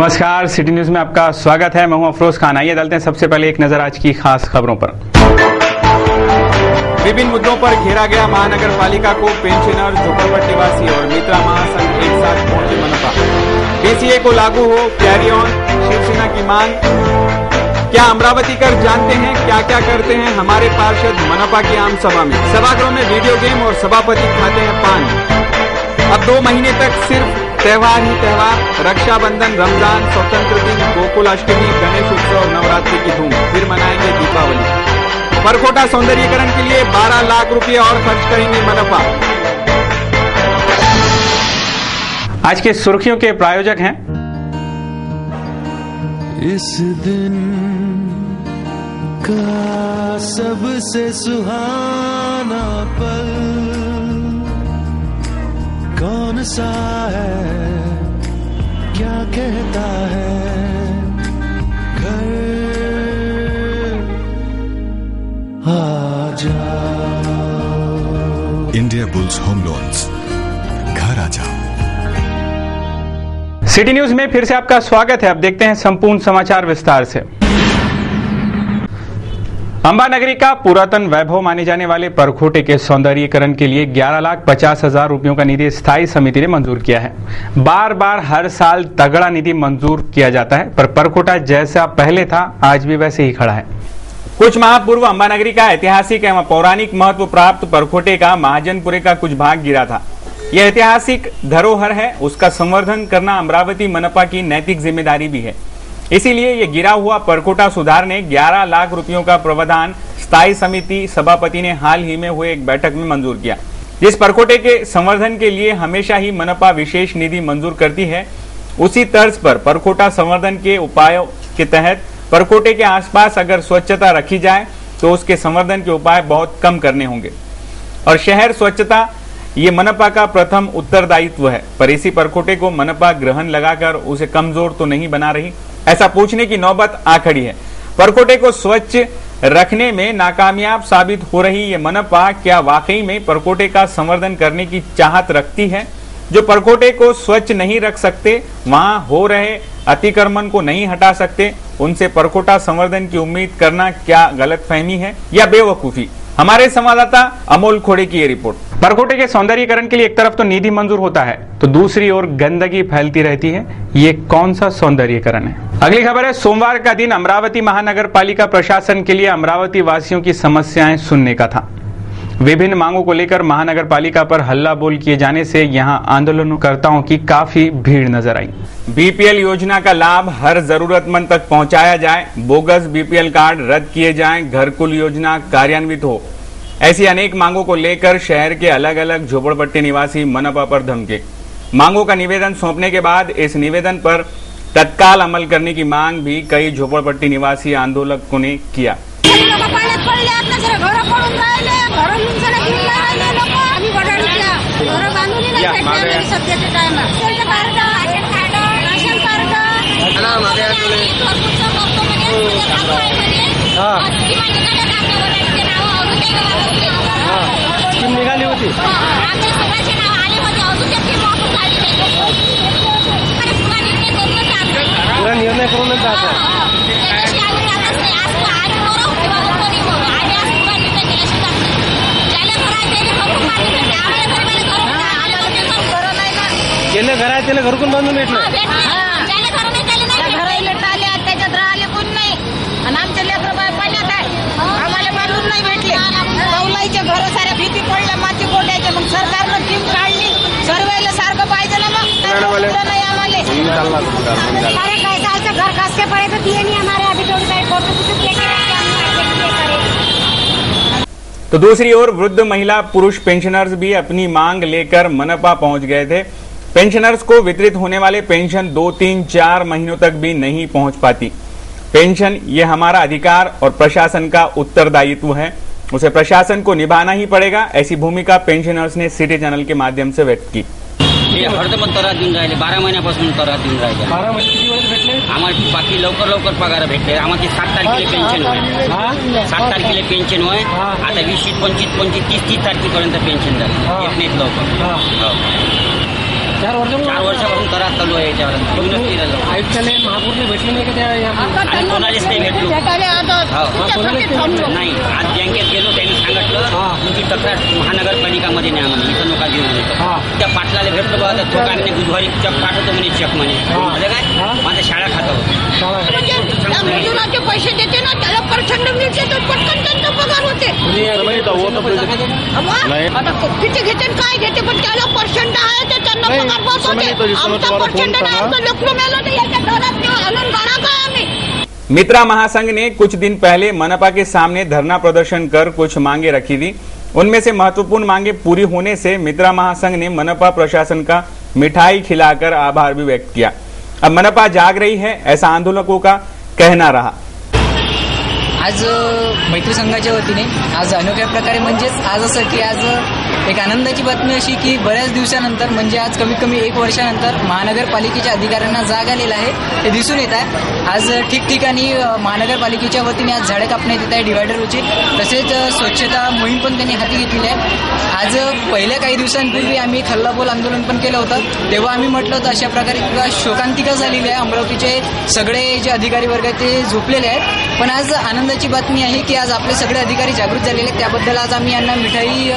नमस्कार, city news में आपका स्वागत है। मैं हूं अफरोज खान। आइए डालते हैं सबसे पहले एक नजर आज की खास खबरों पर। विभिन्न मुद्दों पर घेरा गया महानगर पालिका को। पेंशनर, झोपड़पट्टीवासी और मित्रा महासंघ एक साथ पहुंचे मनपा। बीसीए को लागू हो, कैरी ऑन, शिवसेना की मांग। क्या अमरावतीकर जानते हैं क्या क्या करते हैं हमारे पार्षद मनपा की आम सभा में? सभागृह में वीडियो गेम और सभापति खाते हैं पान। अब 2 महीने तक सिर्फ त्योहार ही त्योहार। रक्षाबंधन, रमजान, स्वतंत्र दिन, गोकुलाष्टमी, गणेश उत्सव, नवरात्रि की धूम। फिर मनाएंगे दीपावली। परकोटा सौंदर्यीकरण के लिए 12 लाख रुपए और खर्च करेंगे मनपा। आज के सुर्खियों के प्रायोजक हैं इस दिन का सबसे सुहाना पल कौन सा है, क्या कहता है घर आ जाओ। इंडिया बुल्स होम लोन्स, घर आ जाओ। सिटी न्यूज में फिर से आपका स्वागत है। अब देखते हैं संपूर्ण समाचार विस्तार से। अंबा नगरी का पुरातन वैभव माने जाने वाले परकोटे के सौंदर्यीकरण के लिए 11,50,000 रुपयों का निधि स्थायी समिति ने मंजूर किया है। बार बार हर साल तगड़ा निधि मंजूर किया जाता है, पर परकोटा जैसा पहले था आज भी वैसे ही खड़ा है। कुछ माह पूर्व अंबा नगरी का ऐतिहासिक एवं पौराणिक महत्व प्राप्त परकोटे का महाजनपुरे का कुछ भाग गिरा था। यह ऐतिहासिक धरोहर है, उसका संवर्धन करना अमरावती मनपा की नैतिक जिम्मेदारी भी है। इसीलिए ये गिरा हुआ परकोटा सुधारने 11 लाख रुपयों का प्रावधान स्थायी समिति सभापति ने हाल ही में हुए एक बैठक में मंजूर किया। जिस परकोटे के संवर्धन के लिए हमेशा ही मनपा विशेष निधि मंजूर करती है, उसी तर्ज पर परकोटा संवर्धन के उपायों के तहत परकोटे के आसपास अगर स्वच्छता रखी जाए तो उसके संवर्धन के उपाय बहुत कम करने होंगे। और शहर स्वच्छता ये मनपा का प्रथम उत्तरदायित्व है, पर इसी परकोटे को मनपा ग्रहण लगाकर उसे कमजोर तो नहीं बना रही, ऐसा पूछने की नौबत आ खड़ी है। परकोटे को स्वच्छ रखने में नाकामयाब साबित हो रही ये मनपा क्या वाकई में परकोटे का संवर्धन करने की चाहत रखती है? जो परकोटे को स्वच्छ नहीं रख सकते, वहां हो रहे अतिक्रमण को नहीं हटा सकते, उनसे परकोटा संवर्धन की उम्मीद करना क्या गलतफहमी है या बेवकूफी? हमारे संवाददाता अमोल खोड़े की ये रिपोर्ट। परकोटे के सौंदर्यीकरण के लिए एक तरफ तो निधि मंजूर होता है, तो दूसरी ओर गंदगी फैलती रहती है। ये कौन सा सौंदर्यीकरण है? अगली खबर है, सोमवार का दिन अमरावती महानगर पालिका प्रशासन के लिए अमरावती वासियों की समस्याएं सुनने का था। विभिन्न मांगों को लेकर महानगर पालिका पर हल्ला बोल किए जाने से यहां आंदोलनकर्ताओं की काफी भीड़ नजर आई। बीपीएल योजना का लाभ हर जरूरतमंद तक पहुंचाया जाए, बोगस बीपीएल कार्ड रद्द किए जाएं, घरकुल योजना कार्यान्वित हो, ऐसी अनेक मांगों को लेकर शहर के अलग अलग झोपड़पट्टी निवासी मनपा पर धमके। मांगों का निवेदन सौंपने के बाद इस निवेदन पर तत्काल अमल करने की मांग भी कई झोपड़पट्टी निवासी आंदोलकों ने किया। निघाली होती पुरा निर्णय करूनच जात आहे। ज्याला घर आहे त्याला घरकुल बांधून भेटलं, त्याच्यात राहिले कोण नाही आणि आमच्या लेकरं बाय पाण्यात आहे, आम्हाला बांधून नाही भेटले। कौलाईचे घर साऱ्या भीती पडल्या माती कोट्याचे, मग सरकारनं टीम काढली, सर्वेला सारखं पाहिजे ना, मग नाही आम्हाला घर कसके पड़े तो दिए नहीं हमारे अभी तो दूसरी ओर वृद्ध महिला पुरुष पेंशनर्स भी अपनी मांग लेकर मनपा पहुंच गए थे। पेंशनर्स को वितरित होने वाले पेंशन 2, 3, 4 महीनों तक भी नहीं पहुंच पाती। पेंशन ये हमारा अधिकार और प्रशासन का उत्तरदायित्व है, उसे प्रशासन को निभाना ही पड़ेगा, ऐसी भूमिका पेंशनर्स ने सिटी चैनल के माध्यम से व्यक्त की। हरदम तरात देऊन राहिले, 12 महिन्यापासून तरात देऊन राहिले। 12 महिने किती वेळेस भेटले आम्हाला? बाकी लवकर पगार भेटले आम्हाला। 7 तारखेला पेन्शन होय, 7 तारखेला पेन्शन होय, आता 20, 25, 30 तारखेपर्यंत पेन्शन झाली, येत नाहीत लवकर। 4 वर्षापासून त्रास चालू आहे याच्यावर. पूर्ण फिरलो. आयुक्ताने महापौरने भेटले नाही का त्या आणि कोणालाच नाही भेटलो. नाही, आज बँकेत गेलो, त्यांनी सांगितलं तुमची तक्रार महानगरपालिकामध्ये न्या म्हणे, इथं नका देऊ म्हणे. त्या पाटलाला भेटलो बघा, तर तो काय बुधवारी चेक पाठवतो म्हणे, चेक म्हणे. म्हणजे काय माझं शाळा खातं मजुराचे पैसे देते ना, त्याला प्रचंड मिळते, तर पटकन त्यांचा पगार होते. आता किती घेते काय घेते, पण त्याला पर्सेंट आहे तर त्यांना पगार बस होते. आमचा पर्सेंट नाही, लेकरू मेलं नाही, याच्या घरात आणून गाडा काय आम्ही. मित्रा महासंघ ने कुछ दिन पहले मनपा के सामने धरना प्रदर्शन कर कुछ मांगे रखी थी। उनमें से महत्वपूर्ण मांगे पूरी होने से मित्रा महासंघ ने मनपा प्रशासन का मिठाई खिलाकर आभार भी व्यक्त किया। अब मनपा जाग रही है, ऐसा आंदोलकों का कहना रहा। आज मैत्री संघाच्या वतीने आज अनोख्या प्रकारे म्हणजेच आज असं की आज एक आनंदाची बातमी अशी की बऱ्याच दिवसानंतर म्हणजे आज कमीत कमी 1 वर्षानंतर महानगरपालिकेच्या अधिकाऱ्यांना जाग आलेला आहे हे दिसून येत आहे। आज ठिकठिकाणी महानगरपालिकेच्या वतीने आज झाडे कापण्यात येत आहे डिवायडरची, तसेच स्वच्छता मोहीम पण त्यांनी हाती घेतलेली आहे। आज पहिल्या काही दिवसांपूर्वी आम्ही खल्लाबोल आंदोलन पण केलं होतं, तेव्हा आम्ही म्हटलं होतं अशा प्रकारे किंवा शोकांतिका झालेली आहे, अमरावतीचे सगळे जे अधिकारी वर्ग आहेत ते झोपलेले आहेत। पण आज आनंदाची बातमी आहे की आज आपले सगळे अधिकारी जागृत झालेले आहेत, त्याबद्दल आज आम्ही यांना मिठाई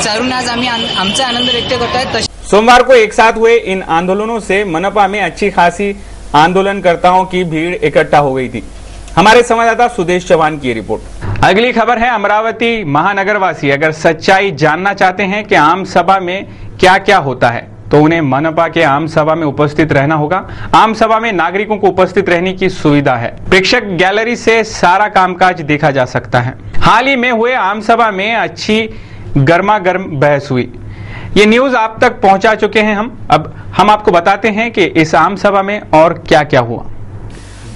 चारून आज आम्ही आमचा आनंद व्यक्त करतोय। सोमवार को एक साथ हुए इन आंदोलनों से मनपा में अच्छी खासी आंदोलनकर्ताओं की भीड़ इकट्ठा हो गई थी। हमारे संवाददाता सुदेश चौहान की रिपोर्ट। अगली खबर है अमरावती महानगरवासी अगर सच्चाई जानना चाहते हैं कि आम सभा में क्या क्या होता है तो उन्हें मनपा के आम सभा में उपस्थित रहना होगा। आम सभा में नागरिकों को उपस्थित रहने की सुविधा है। प्रेक्षक गैलरी से सारा कामकाज देखा जा सकता है। हाल ही में हुए आम सभा में अच्छी गर्मा गर्म बहस हुई, ये न्यूज आप तक पहुंचा चुके हैं हम। अब हम आपको बताते हैं कि इस आम सभा में और क्या क्या हुआ।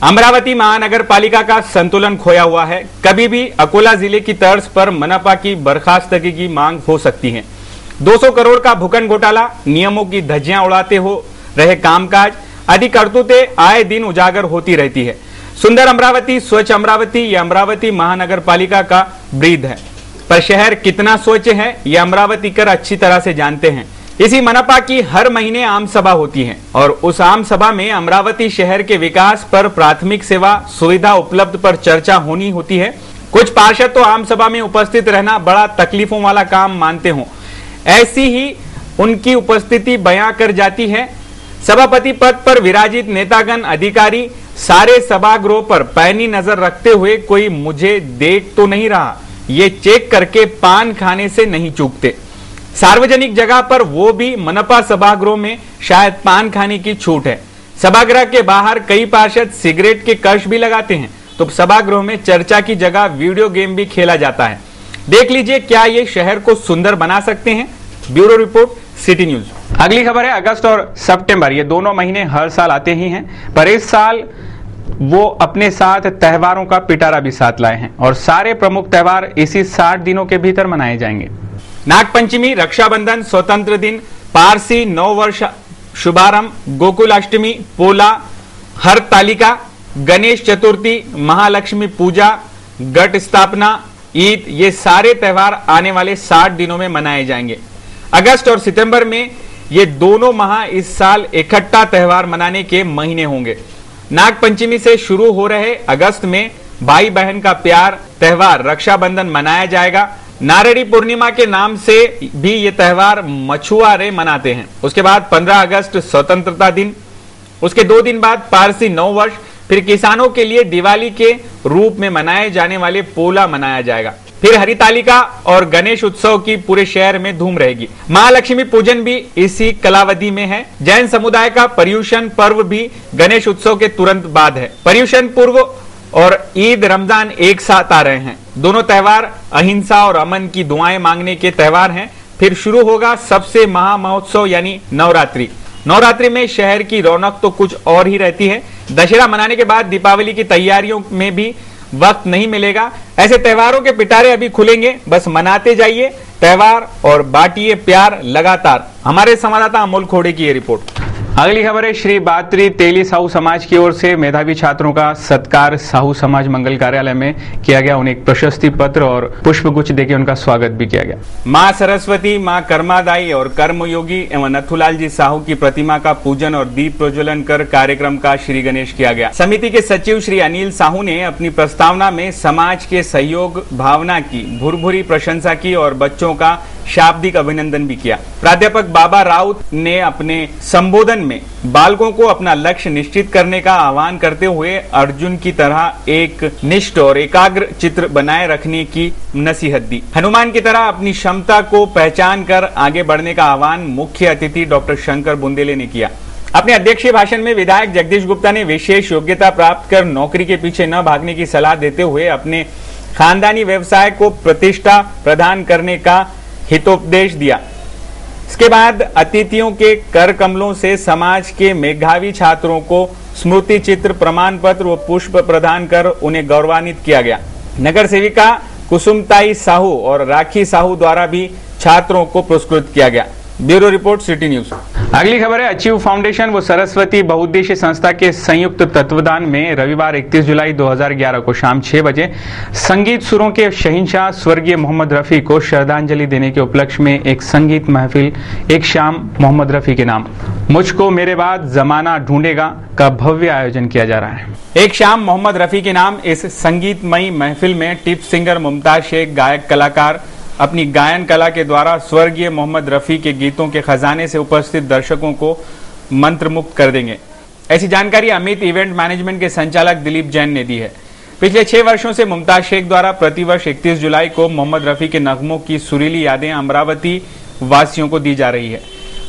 अमरावती महानगर पालिका का संतुलन खोया हुआ है। कभी भी अकोला जिले की तर्ज पर मनपा की बर्खास्तगी की मांग हो सकती है। 200 करोड़ का भूखंड घोटाला, नियमों की धज्जियां उड़ाते हो रहे कामकाज आदि करतूतें आए दिन उजागर होती रहती है। सुंदर अमरावती, स्वच्छ अमरावती ये अमरावती महानगर पालिका का ब्रीद है, पर शहर कितना स्वच्छ है ये अमरावतीकर अच्छी तरह से जानते हैं। इसी मनपा की हर महीने आम सभा होती है और उस आम सभा में अमरावती शहर के विकास पर, प्राथमिक सेवा सुविधा उपलब्ध पर चर्चा होनी होती है। कुछ पार्षद तो आम सभा में उपस्थित रहना बड़ा तकलीफों वाला काम मानते हों, ऐसी ही उनकी उपस्थिति बयां कर जाती है। सभापति पद पर विराजित नेतागण अधिकारी सारे सभागृह पर पैनी नजर रखते हुए कोई मुझे देख तो नहीं रहा ये चेक करके पान खाने से नहीं चूकते। सार्वजनिक जगह पर वो भी मनपा सभागृह में शायद पान खाने की छूट है। सभागृह के बाहर कई पार्षद सिगरेट के कश भी लगाते हैं, तो सभागृह में चर्चा की जगह वीडियो गेम भी खेला जाता है। देख लीजिए क्या ये शहर को सुंदर बना सकते हैं। Bureau report, city news. अगली खबर है अगस्त और सितंबर, ये दोनों महीने हर साल आते ही हैं, पर इस साल वो अपने साथ त्योहारों का पिटारा भी साथ लाए हैं और सारे प्रमुख त्योहार इसी 60 दिनों के भीतर मनाए जाएंगे। नागपंचमी, रक्षाबंधन, स्वतंत्र दिन, पारसी नववर्ष शुभारंभ, गोकुलाष्टमी, पोला, हरतालिका, गणेश चतुर्थी, महालक्ष्मी पूजा, घट स्थापना, ईद, ये सारे त्योहार आने वाले 60 दिनों में मनाए जाएंगे। अगस्त और सितंबर में ये दोनों माह इस साल इकट्ठा त्योहार मनाने के महीने होंगे। नागपंचमी से शुरू हो रहे अगस्त में भाई बहन का प्यार त्योहार रक्षाबंधन मनाया जाएगा। नारड़ी पूर्णिमा के नाम से भी ये त्योहार मछुआरे मनाते हैं। उसके बाद 15 अगस्त स्वतंत्रता दिन, उसके 2 दिन बाद पारसी नववर्ष, फिर किसानों के लिए दिवाली के रूप में मनाए जाने वाले पोला मनाया जाएगा। फिर हरितालिका और गणेश उत्सव की पूरे शहर में धूम रहेगी। महालक्ष्मी पूजन भी इसी कलावधि में है। जैन समुदाय का पर्युषण पर्व भी गणेश उत्सव के तुरंत बाद है। पर्युषण पूर्व और ईद रमजान एक साथ आ रहे हैं। दोनों त्योहार अहिंसा और अमन की दुआएं मांगने के त्योहार हैं। फिर शुरू होगा सबसे महा महोत्सव यानी नवरात्रि। नवरात्रि में शहर की रौनक तो कुछ और ही रहती है। दशहरा मनाने के बाद दीपावली की तैयारियों में भी वक्त नहीं मिलेगा। ऐसे त्योहारों के पिटारे अभी खुलेंगे, बस मनाते जाइए त्योहार और बांटिए प्यार लगातार। हमारे संवाददाता अमोल खोड़े की ये रिपोर्ट। अगली खबर है श्री बात्री तेली साहू समाज की ओर से मेधावी छात्रों का सत्कार साहू समाज मंगल कार्यालय में किया गया। उन्हें एक प्रशस्ति पत्र और पुष्पगुच्छ देकर उनका स्वागत भी किया गया। मां सरस्वती, मां कर्मादायी और कर्मयोगी एवं नथुलाल जी साहू की प्रतिमा का पूजन और दीप प्रज्वलन कर कार्यक्रम का श्री गणेश किया गया। समिति के सचिव श्री अनिल साहू ने अपनी प्रस्तावना में समाज के सहयोग भावना की भुरभुरी प्रशंसा की और बच्चों का शाब्दिक अभिनंदन भी किया। प्राध्यापक बाबा राउत ने अपने संबोधन में बालकों को अपना लक्ष्य निश्चित करने का आह्वान करते हुए अर्जुन की तरह एक निष्ठ और एकाग्र चित्र बनाए रखने की नसीहत दी। हनुमान की तरह अपनी क्षमता को पहचान कर आगे बढ़ने का आह्वान मुख्य अतिथि डॉक्टर शंकर बुंदेले ने किया। अपने अध्यक्षीय भाषण में विधायक जगदीश गुप्ता ने विशेष योग्यता प्राप्त कर नौकरी के पीछे न भागने की सलाह देते हुए अपने खानदानी व्यवसाय को प्रतिष्ठा प्रदान करने का हितोपदेश दिया। इसके बाद अतिथियों के कर कमलों से समाज के मेधावी छात्रों को स्मृति चित्र, प्रमाण पत्र व पुष्प प्रदान कर उन्हें गौरवान्वित किया गया। नगर सेविका कुसुमताई साहू और राखी साहू द्वारा भी छात्रों को पुरस्कृत किया गया। Bureau report, city news. अगली खबर है अचीव फाउंडेशन व सरस्वती बहुउद्देशीय संस्था के संयुक्त तत्वावधान में रविवार 31 जुलाई 2011 को शाम 6 बजे संगीत सुरों के शहंशाह स्वर्गीय मोहम्मद रफी को श्रद्धांजलि देने के उपलक्ष्य में एक संगीत महफिल एक शाम मोहम्मद रफी के नाम मुझको मेरे बाद जमाना ढूंढेगा का भव्य आयोजन किया जा रहा है। एक शाम मोहम्मद रफी के नाम इस संगीतमयी महफिल में टिप सिंगर मुमताज शेख गायक कलाकार अपनी गायन कला के द्वारा स्वर्गीय मोहम्मद रफी के गीतों के खजाने से उपस्थित दर्शकों को मंत्रमुग्ध कर देंगे। ऐसी जानकारी अमित इवेंट मैनेजमेंट के संचालक दिलीप जैन ने दी है। पिछले 6 वर्षों से मुमताज शेख द्वारा प्रतिवर्ष 31 जुलाई को मोहम्मद रफी के नगमों की सुरीली यादें अमरावती वासियों को दी जा रही है।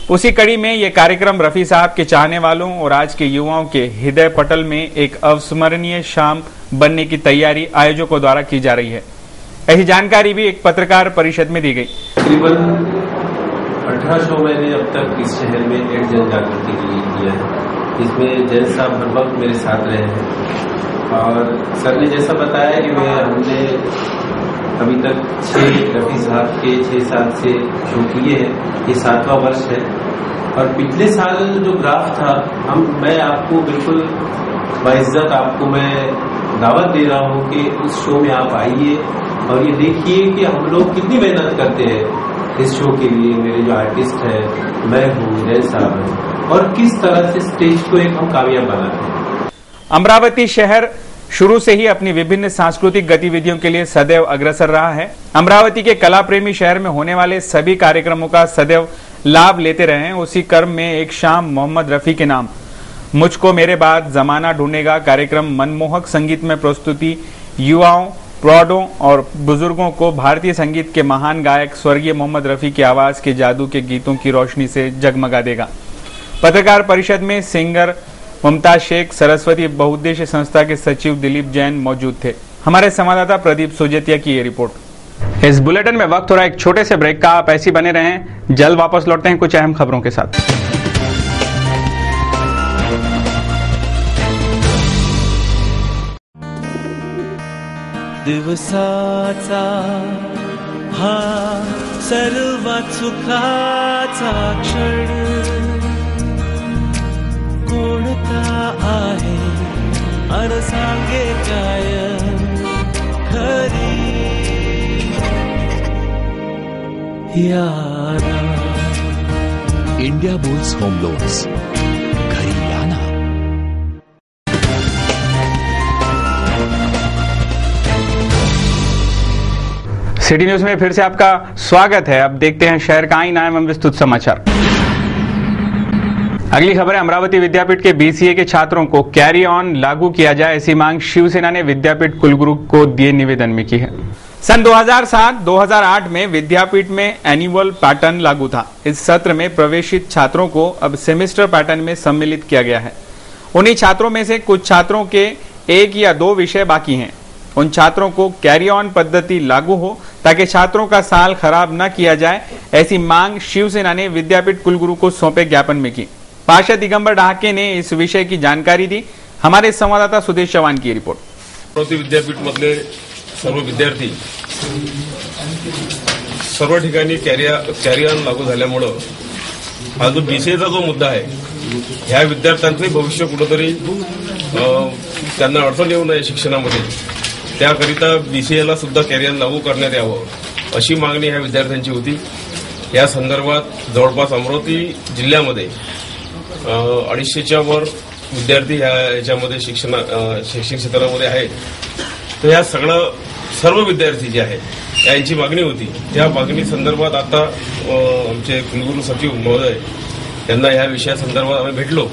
उसी कड़ी में ये कार्यक्रम रफी साहब के चाहने वालों और आज के युवाओं के हृदय पटल में एक अविस्मरणीय शाम बनने की तैयारी आयोजकों द्वारा की जा रही है। ऐसी जानकारी भी एक पत्रकार परिषद में दी गई। तकरीबन 18 शो मैंने अब तक इस शहर में एड जन जागृति के लिए किया है, जिसमें जैन साहब हर वक्त मेरे साथ रहे हैं और सर ने जैसा बताया कि हमने अभी तक 6 रफी साहब के 6 साल से शो किए हैं। ये 7वां वर्ष है और पिछले साल जो ग्राफ था मैं आपको बिल्कुल बाइज्जत आपको मैं दावत दे रहा हूँ कि उस शो में आप आइए और ये देखिए कि हम लोग कितनी मेहनत करते हैं इस शो के लिए। मेरे जो आर्टिस्ट है, मैं हूँ, जैन साहब है, और किस तरह से स्टेज को एक हम कामयाब बनाते हैं। अमरावती शहर शुरू से ही अपनी विभिन्न सांस्कृतिक गतिविधियों के लिए सदैव अग्रसर रहा है। अमरावती के कला प्रेमी शहर में होने वाले सभी कार्यक्रमों का सदैव लाभ लेते रहे हैं। उसी क्रम में एक शाम मोहम्मद रफी के नाम मुझको मेरे बाद जमाना ढूंढेगा कार्यक्रम मनमोहक संगीत में प्रस्तुति युवाओं, प्रौढ़ों और बुजुर्गों को भारतीय संगीत के महान गायक स्वर्गीय मोहम्मद रफी की आवाज के जादू के गीतों की रोशनी से जगमगा देगा। पत्रकार परिषद में सिंगर मुमताज शेख, सरस्वती बहुउद्देशीय संस्था के सचिव दिलीप जैन मौजूद थे। हमारे संवाददाता प्रदीप सोजतिया की ये रिपोर्ट। इस बुलेटिन में वक्त हो रहा है एक छोटे से ब्रेक का। आप ऐसी बने रहें, जल्द वापस लौटते हैं कुछ अहम खबरों के साथ। दिवसाचा हा सर्वात सुखाचा क्षण कोणता आहे अन सांगे काय खरी यारा। इंडिया बुल्स होम लोन्स, घरी लाना। सिटी न्यूज में फिर से आपका स्वागत है। अब देखते हैं शहर का आईना एवं विस्तृत समाचार। अगली खबर है अमरावती विद्यापीठ के बीसीए के छात्रों को कैरी ऑन लागू किया जाए, ऐसी मांग शिवसेना ने विद्यापीठ कुलगुरु को दिए निवेदन में की है। सन 2007-2008 में विद्यापीठ में एनुअल पैटर्न लागू था। इस सत्र में प्रवेशित छात्रों को अब सेमेस्टर पैटर्न में सम्मिलित किया गया है। उन्हीं छात्रों में से कुछ छात्रों के 1 या 2 विषय बाकी हैं। उन छात्रों को कैरी ऑन पद्धति लागू हो ताकि छात्रों का साल खराब न किया जाए, ऐसी मांग शिवसेना ने विद्यापीठ कुलगुरु को सौंपे ज्ञापन में की। पार्षद दिगंबर ढाके ने इस विषय की जानकारी दी। हमारे संवाददाता सुदेश चव्हाण की रिपोर्ट। अमरावती विद्यापीठ मधले सर्व विद्यार्थी सर्व ठिकाणी कॅरी ऑन लागू झाल्यामुळे हा जो बीसीएचा जो मुद्दा आहे, ह्या विद्यार्थ्यांचे भविष्य कुठेतरी त्यांना अडचण येऊ नये शिक्षणामध्ये, त्याकरिता बीसीएला सुद्धा कॅरियर लागू करण्यात यावं अशी मागणी ह्या विद्यार्थ्यांची होती. या संदर्भात जवळपास अमरावती जिल्ह्यामध्ये 250च्या वर विद्यार्थी याच्यामध्ये शैक्षणिक क्षेत्रामध्ये आहेत. तर या सर्व विद्यार्थी जे आहेत यांची मागणी होती. त्या मागणी संदर्भात आता आमचे कुलगुरू सचिव महोदय यांना या विषयासंदर्भात आम्ही भेटलो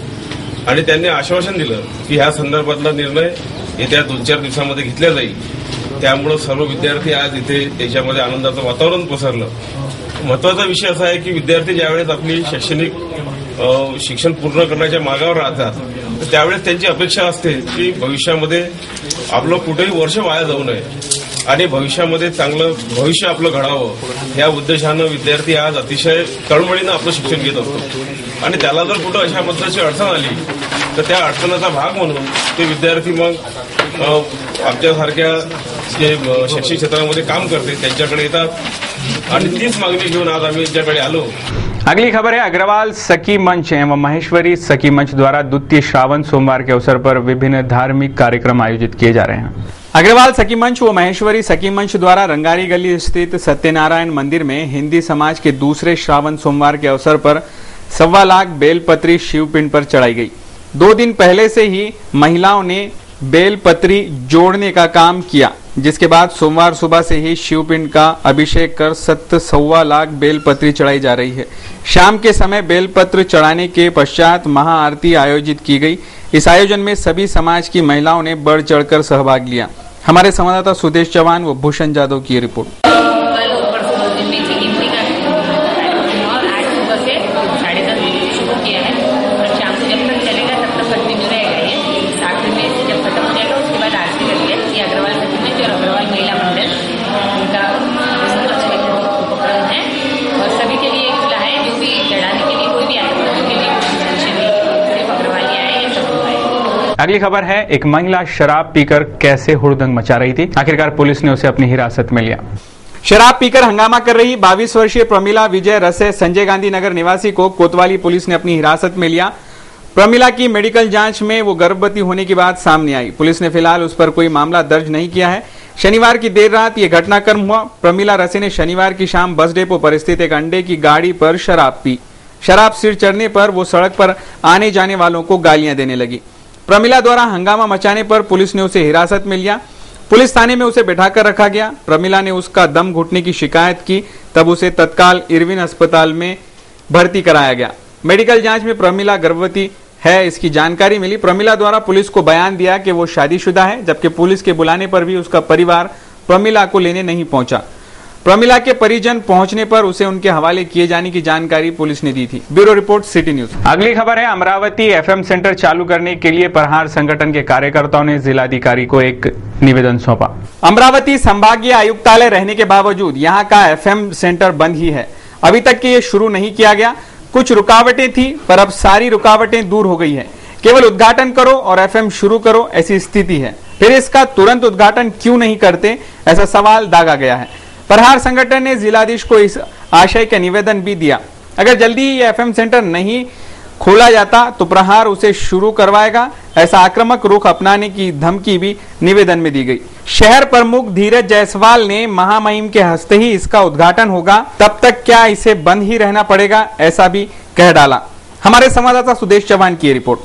आणि त्यांनी आश्वासन दिलं की ह्या संदर्भातला निर्णय येत्या 2-4 दिवसामध्ये घेतला जाईल. त्यामुळे सर्व विद्यार्थी आज इथे त्याच्यामध्ये आनंदाचं वातावरण पसरलं. महत्वाचा विषय असा आहे की विद्यार्थी ज्यावेळेस आपली शिक्षण पूर्ण करण्याच्या मागावर राहतात, तर त्यावेळेस त्यांची अपेक्षा असते की भविष्यामध्ये आपलं कुठेही वर्ष वाया जाऊ नये आणि भविष्यामध्ये चांगलं भविष्य आपलं घडावं या उद्देशानं विद्यार्थी आज अतिशय तळमळीनं आपलं शिक्षण घेत असतो. आणि त्याला जर कुठं अशा पद्धतीची अडचण आली तर त्या अडचणीचा भाग म्हणून ते विद्यार्थी मग आमच्यासारख्या जे शैक्षणिक क्षेत्रामध्ये काम करते त्यांच्याकडे येतात आणि तीच मागणी घेऊन आज आम्ही यांच्याकडे आलो. अगली खबर है अग्रवाल सखी मंच एवं महेश्वरी सखी मंच द्वारा द्वितीय श्रावण सोमवार के अवसर पर विभिन्न धार्मिक कार्यक्रम आयोजित किए जा रहे हैं. अग्रवाल सखी मंच व महेश्वरी सखी मंच द्वारा रंगारी गली स्थित सत्यनारायण मंदिर में हिंदी समाज के दूसरे श्रावण सोमवार के अवसर पर 1.25 लाख बेलपत्री शिवपिंड पर चढ़ाई गई. 2 दिन पहले से ही महिलाओं ने बेलपत्री जोड़ने का काम किया, जिसके बाद सोमवार सुबह से ही शिवपिंड का अभिषेक कर 1.25 लाख बेलपत्री चढ़ाई जा रही है. शाम के समय बेलपत्र चढ़ाने के पश्चात महाआरती आयोजित की गई. इस आयोजन में सभी समाज की महिलाओं ने बढ़ चढ़कर सहभाग लिया. हमारे संवाददाता सुदेश चौहान व भूषण जादव की रिपोर्ट. अगली खबर है, एक महिला शराब पीकर कैसे हुड़दंग मचा रही थी, आखिरकार पुलिस ने उसे अपनी हिरासत में लिया. शराब पीकर हंगामा कर रही 22 वर्षीय प्रमिला विजय रसे संजय गांधी नगर निवासी को कोतवाली पुलिस ने अपनी हिरासत में लिया. प्रमिला की मेडिकल जांच में वो गर्भवती होने की बात सामने आई. पुलिस ने फिलहाल उस पर कोई मामला दर्ज नहीं किया है. शनिवार की देर रात ये घटनाक्रम हुआ. प्रमिला रसे ने शनिवार की शाम बस डेपो पर स्थित एक अंडे की गाड़ी पर शराब पी. शराब सिर चढ़ने पर वो सड़क पर आने जाने वालों को गालियां देने लगी. प्रमिला द्वारा हंगामा मचाने पर पुलिस ने उसे हिरासत में लिया. पुलिस थाने में उसे बैठाकर रखा गया. प्रमिला ने उसका दम घुटने की शिकायत की, तब उसे तत्काल इरविन अस्पताल में भर्ती कराया गया. मेडिकल जांच में प्रमिला गर्भवती है इसकी जानकारी मिली. प्रमिला द्वारा पुलिस को बयान दिया कि वो शादीशुदा है, जबकि पुलिस के बुलाने पर भी उसका परिवार प्रमिला को लेने नहीं पहुंचा. प्रमिला के परिजन पहुंचने पर उसे उनके हवाले किए जाने की जानकारी पुलिस ने दी थी. Bureau report, city news. अगली खबर है, अमरावती एफएम सेंटर चालू करने के लिए प्रहार संगठन के कार्यकर्ताओं ने जिलाधिकारी को एक निवेदन सौंपा. अमरावती संभागीय आयुक्तालय रहने के बावजूद यहाँ का एफएम सेंटर बंद ही है. अभी तक के ये शुरू नहीं किया गया. कुछ रुकावटें थी, पर अब सारी रुकावटें दूर हो गई है. केवल उद्घाटन करो और एफएम शुरू करो, ऐसी स्थिति है. फिर इसका तुरंत उद्घाटन क्यों नहीं करते, ऐसा सवाल दागा गया है. प्रहार संगठन ने जिलाधीश को इस आशय का निवेदन भी दिया. अगर जल्दी ये एफएम सेंटर नहीं खोला जाता तो प्रहार उसे शुरू करवाएगा, ऐसा आक्रामक रुख अपनाने की धमकी भी निवेदन में दी गई. शहर प्रमुख धीरज जायसवाल ने महामहिम के हस्ते ही इसका उद्घाटन होगा, तब तक क्या इसे बंद ही रहना पड़ेगा, ऐसा भी कह डाला. हमारे संवाददाता सुदेश चौहान की रिपोर्ट.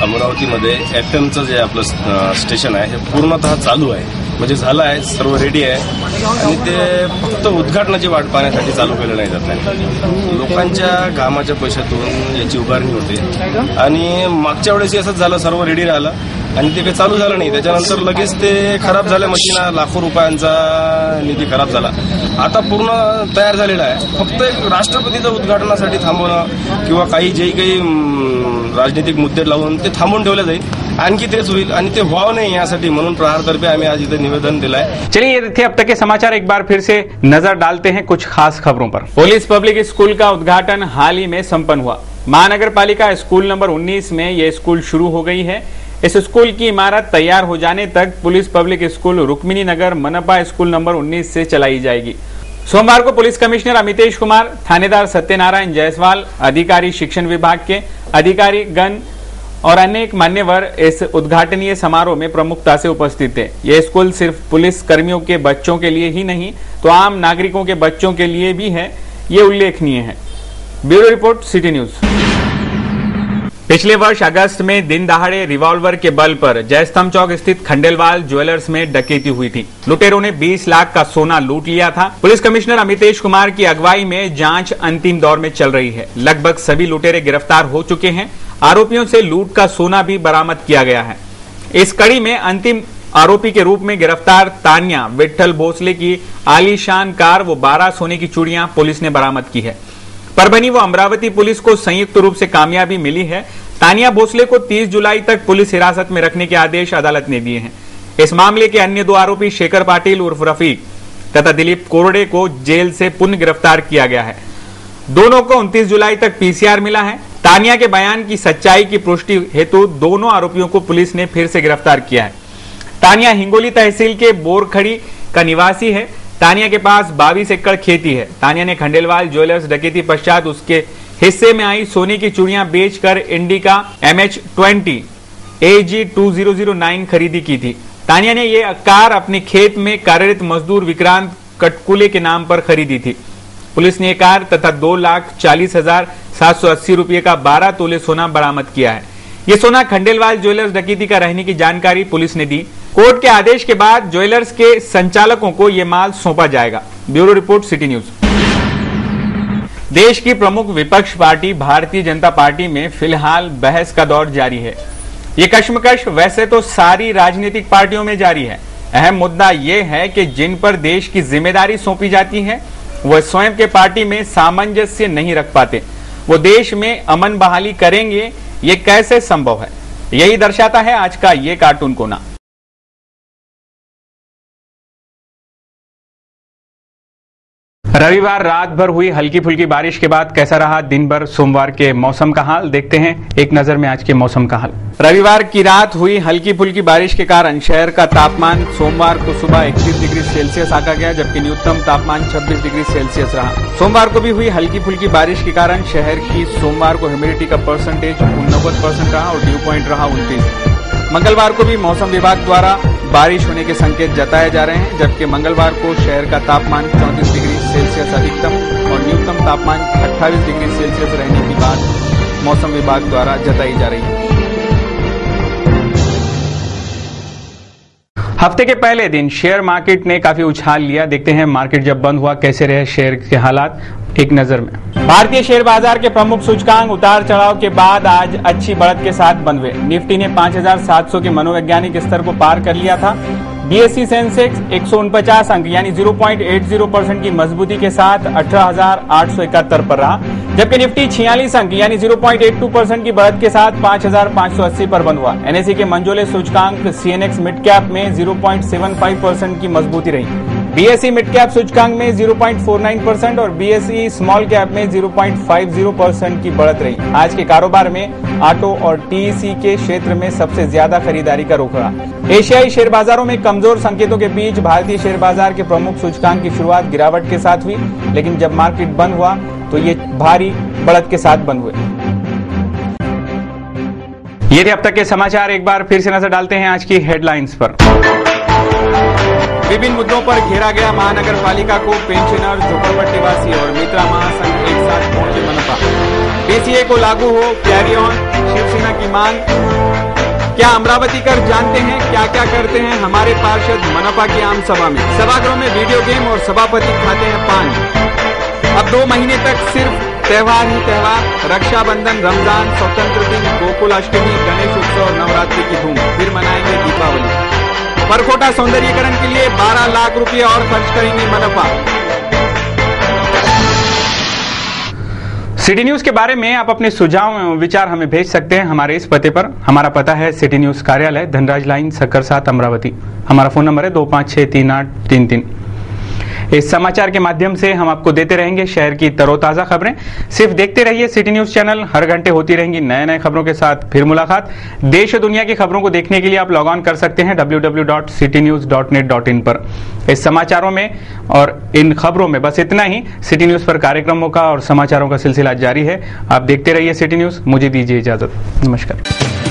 अमरावतीमध्ये एफएमचं जे आपलं स्टेशन आहे हे पूर्णतः चालू आहे, म्हणजे झालं आहे, सर्व रेडी आहे आणि ते फक्त उद्घाटनाची वाट पाहण्यासाठी चालू केलं नाही जात आहे. लोकांच्या कामाच्या पैशातून याची उभारणी होते आणि मागच्या वेळेस असंच झालं, सर्व रेडी राहिलं आणि ते काही चालू झालं नाही. त्याच्यानंतर लगेच ते खराब झाल्या, मशीन लाखो रुपयांचा निधी खराब झाला. आता पूर्ण तयार झालेला आहे. फक्त एक राष्ट्रपतीचं उद्घाटनासाठी थांबवणं किंवा काही जे काही राजनीतिक मुद्दे लावून ते थांबवून ठेवले जाईल, आणखी तेच होईल आणि ते व्हावं नाही यासाठी म्हणून प्रहारतर्फे आम्ही आज इथे निवेदन दिलं आहे. चलिए ये थे अब तक के समाचार. एक बार फिर से नजर डालते हैं कुछ खास खबरों पर. पुलिस पब्लिक स्कूल का उद्घाटन हाल ही में संपन्न हुआ. महानगर पालिका स्कूल नंबर 19 में यह स्कूल शुरू हो गई है. इस स्कूल की इमारत तैयार हो जाने तक पुलिस पब्लिक स्कूल रुक्मिणी नगर मनपा स्कूल नंबर 19 से चलाई जाएगी. सोमवार को पुलिस कमिश्नर अमितेश कुमार, थानेदार सत्यनारायण जायसवाल, अधिकारी शिक्षण विभाग के अधिकारी गण और अनेक मान्यवर इस उद्घाटनीय समारोह में प्रमुखता से उपस्थित थे। यह स्कूल सिर्फ पुलिस कर्मियों के बच्चों के लिए ही नहीं तो आम नागरिकों के बच्चों के लिए भी है, ये उल्लेखनीय है। Bureau report, city news. पिछले वर्ष अगस्त में दिन दहाड़े रिवॉल्वर के बल पर जयस्तंभ चौक स्थित खंडेलवाल ज्वेलर्स में डकैती हुई थी। लुटेरों ने 20 लाख का सोना लूट लिया था। पुलिस कमिश्नर अमितेश कुमार की अगुवाई में जांच अंतिम दौर में चल रही है। लगभग सभी लुटेरे गिरफ्तार हो चुके हैं। आरोपियों से लूट का सोना भी बरामद किया गया है। इस कड़ी में अंतिम आरोपी के रूप में गिरफ्तार तानिया विट्ठल भोसले की आलीशान कार व 12 सोने की चूड़ियां पुलिस ने बरामद की है। परभनी व अमरावती पुलिस को संयुक्त रूप से कामयाबी मिली है। तानिया भोसले को 30 जुलाई तक पुलिस हिरासत में रखने के आदेश अदालत ने दिए हैं। इस मामले के अन्य 2 आरोपी शेखर पाटिल उर्फ रफीक तथा दिलीप कोरडे को जेल से पुनः गिरफ्तार किया गया है। दोनों को 29 जुलाई तक पीसीआर मिला है। तानिया के बयान की सच्चाई की पुष्टि हेतु दोनों आरोपियों को पुलिस ने फिर से गिरफ्तार किया है। तानिया हिंगोली तहसील के बोरखड़ी का निवासी है। तानिया के पास 22 एकड़ खेती है। तानिया ने खंडेलवाल ज्वेलर्स डकैती पश्चात उसके हिस्से में आई सोने की चूड़ियां बेचकर इंडिका MH20 AG2009 खरीदी की थी। तानिया ने यह कार अपने खेत में कार्यरत मजदूर विक्रांत कटकुले के नाम पर खरीदी थी। पुलिस ने यह कार तथा 2,40,780 रुपये का 12 तोले सोना बरामद किया है। ये सोना खंडेलवाल ज्वेलर्स डकैती का रहने की जानकारी पुलिस ने दी। कोर्ट के आदेश के बाद ज्वेलर्स के संचालकों को यह माल सौंपा जाएगा। Bureau report, city news. देश की प्रमुख विपक्ष पार्टी भारतीय जनता पार्टी में फिलहाल बहस का दौर जारी है। ये कश्मकश वैसे तो सारी राजनीतिक पार्टियों में जारी है। अहम मुद्दा यह है कि जिन पर देश की जिम्मेदारी सौंपी जाती है वह स्वयं के पार्टी में सामंजस्य नहीं रख पाते। वो देश में अमन बहाली करेंगे, ये कैसे संभव है? यही दर्शाता है आज का ये कार्टून कोना। रविवार रात भर हुई हल्की फुल्की बारिश के बाद कैसा रहा दिन भर सोमवार के मौसम का हाल, देखते हैं एक नजर में आज के मौसम का हाल। रविवार की रात हुई हल्की फुल्की बारिश के कारण शहर का तापमान सोमवार को सुबह 31 डिग्री सेल्सियस आंका गया, जबकि न्यूनतम तापमान 26 डिग्री सेल्सियस रहा। सोमवार को भी हुई हल्की फुल्की बारिश के कारण शहर की सोमवार को ह्यूमिडिटी का परसेंटेज 89% रहा और ड्यू पॉइंट रहा 29। मंगलवार को भी मौसम विभाग द्वारा बारिश होने के संकेत जताए जा रहे हैं, जबकि मंगलवार को शहर का तापमान 34 डिग्री सेल्सियस अधिकतम और न्यूनतम तापमान 28 डिग्री सेल्सियस रहने की बात मौसम विभाग द्वारा जताई जा रही है। हफ्ते के पहले दिन शेयर मार्केट ने काफी उछाल लिया। देखते हैं मार्केट जब बंद हुआ कैसे रहे शेयर के हालात एक नजर में। भारतीय शेयर बाजार के प्रमुख सूचकांक उतार चढ़ाव के बाद आज अच्छी बढ़त के साथ बंद हुए। निफ्टी ने 5,700 के मनोवैज्ञानिक स्तर को पार कर लिया था। बीएसई सेंसेक्स 149 अंक यानी 0.80% की मजबूती के साथ 18,871 पर रहा, जबकि निफ्टी 46 अंक यानी 0.82% की बढ़त के साथ 5,580 पर बंद हुआ। एनएसई के मंझोले सूचकांक सीएनएक्स मिड कैप में 0.75% की मजबूती रही। बीएसई मिड कैप सूचकांक में 0.49% और बीएसई स्मॉल कैप में 0.50% की बढ़त रही। आज के कारोबार में ऑटो और टीईसी के क्षेत्र में सबसे ज्यादा खरीदारी का रुख रहा। एशियाई शेयर बाजारों में कमजोर संकेतों के बीच भारतीय शेयर बाजार के प्रमुख सूचकांक की शुरुआत गिरावट के साथ हुई, लेकिन जब मार्केट बंद हुआ तो ये भारी बढ़त के साथ बंद हुए। ये थे अब तक के समाचार। एक बार फिर से नजर डालते हैं आज की हेडलाइंस पर। विभिन्न मुद्दों पर घेरा गया महानगर पालिका को पेंशनर, झोपड़पट्टीवासी और मित्रा महासंघ एक साथ पहुंचे मनपा। बीसीए को लागू हो, कैरी ऑन, शिवसेना की मांग। क्या अमरावतीकर जानते हैं क्या क्या करते हैं हमारे पार्षद मनपा की आम सभा में? सभागृह में वीडियो गेम और सभापति खाते हैं पान। अब 2 महीने तक सिर्फ त्योहार ही त्योहार, रक्षाबंधन, रमजान, स्वतंत्र दिन, गोकुल अष्टमी, गणेश उत्सव, नवरात्रि की धूम। फिर मनाएंगे दीपावली। परकोटा सौंदर्यीकरण के लिए 12 लाख रुपए और खर्च करेंगे मनपा। सिटी न्यूज के बारे में आप अपने सुझाव एवं विचार हमें भेज सकते हैं हमारे इस पते पर। हमारा पता है सिटी न्यूज कार्यालय, धनराज लाइन, सक्कर 7, अमरावती। हमारा फोन नंबर है 25638333। इस समाचार के माध्यम से हम आपको देते रहेंगे शहर की तरोताजा खबरें। सिर्फ देखते रहिए सिटी न्यूज चैनल, हर घंटे होती रहेंगी नए नए खबरों के साथ फिर मुलाकात। देश और दुनिया की खबरों को देखने के लिए आप लॉग ऑन कर सकते हैं www.citynews.net.in पर। इस समाचारों में और इन खबरों में बस इतना ही। सिटी न्यूज पर कार्यक्रमों का और समाचारों का सिलसिला जारी है। आप देखते रहिए सिटी न्यूज। मुझे दीजिए इजाजत। नमस्कार।